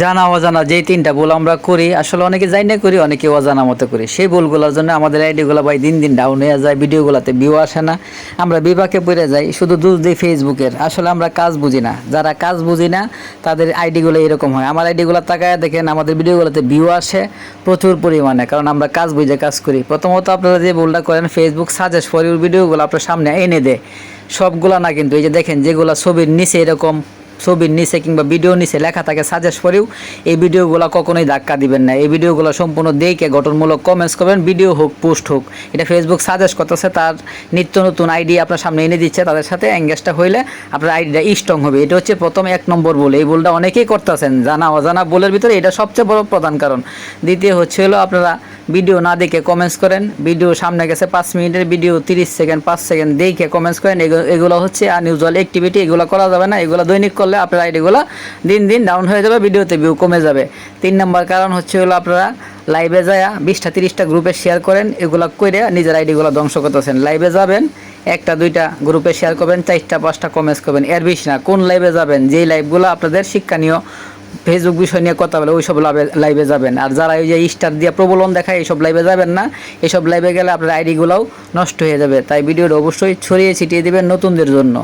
জানা অজানা যেই তিনটা ভুল আমরা করি, আসলে অনেকে জানি না করি, অনেকে অজানা মতো করি। সেই ভুলগুলোর জন্য আমাদের আইডিগুলো ভাই দিন দিন ডাউন হয়ে যায়, ভিডিওগুলোতে ভিউ আসে না, আমরা বিপাকে পড়ে যাই। শুধু দোষ দিই ফেসবুকের, আসলে আমরা কাজ বুঝি না। যারা কাজ বুঝি না তাদের আইডিগুলো এরকম হয়। আমার আইডিগুলো তাকায় দেখেন, আমাদের ভিডিওগুলোতে ভিউ আসে প্রচুর পরিমাণে, কারণ আমরা কাজ বুঝে কাজ করি। প্রথমত আপনারা যে ভুলটা করেন, ফেসবুক সাজেস্ট ফর ইউ ভিডিওগুলো আপনার সামনে এনে দেয়, সবগুলা না কিন্তু। এই যে দেখেন, যেগুলো ছবির নিচে এরকম, ছবির নিচে কিংবা ভিডিও নিচে লেখা থাকে সাজেস্ট করেও, এই ভিডিওগুলো কখনোই ধাক্কা দিবেন না। এই ভিডিওগুলো সম্পূর্ণ দেখে গঠনমূলক কমেন্টস করবেন, ভিডিও হোক পোস্ট হোক, এটা ফেসবুক সাজেস্ট করতেছে, তার নিত্য নতুন আইডি আপনার সামনে এনে দিচ্ছে, তাদের সাথে এঙ্গেজটা হইলে আপনার আইডিটা স্ট্রং হবে। এটা হচ্ছে প্রথম 1 নম্বর ভুল। এই ভুলটা অনেকেই করতেছেন, জানা অজানা ভুলের ভিতরে এটা সবচেয়ে বড় প্রধান কারণ। দ্বিতীয় হচ্ছে হলো, আপনারা ভিডিও না দেখে কমেন্টস করেন। ভিডিও সামনে গেছে 5 মিনিটের ভিডিও, 30 সেকেন্ড 5 সেকেন্ড দেখে কমেন্টস করেন। এগুলো হচ্ছে আনইউজুয়াল অ্যাক্টিভিটি, এগুলো করা যাবে না। এগুলো দৈনিক করলে আপনার আইডিগুলো দিন দিন ডাউন হয়ে যাবে, ভিডিওতে ভিউ কমে যাবে। 3 নম্বর কারণ হচ্ছে হলো, আপনারা লাইভে যায় 20টা 30টা গ্রুপে শেয়ার করেন, এগুলো করে নিজের আইডিগুলো ধ্বংস করতেছেন। লাইভে যাবেন, 1টা 2টা গ্রুপে শেয়ার করবেন, 4টা 5টা কমেন্টস করবেন, এর বেশি না। কোন লাইভে যাবেন, যেই লাইভগুলো আপনাদের শিক্ষণীয়, ফেসবুক বিষয় নিয়ে কথা বলে, ওইসব লাইভে যাবেন। আর যারা ওই যে স্টার দিয়ে প্রবলন দেখায়, এইসব লাইভে যাবেন না। এইসব লাইভে গেলে আপনার আইডিগুলোও নষ্ট হয়ে যাবে। তাই ভিডিওটা অবশ্যই ছড়িয়ে ছিটিয়ে দেবেন নতুনদের জন্য।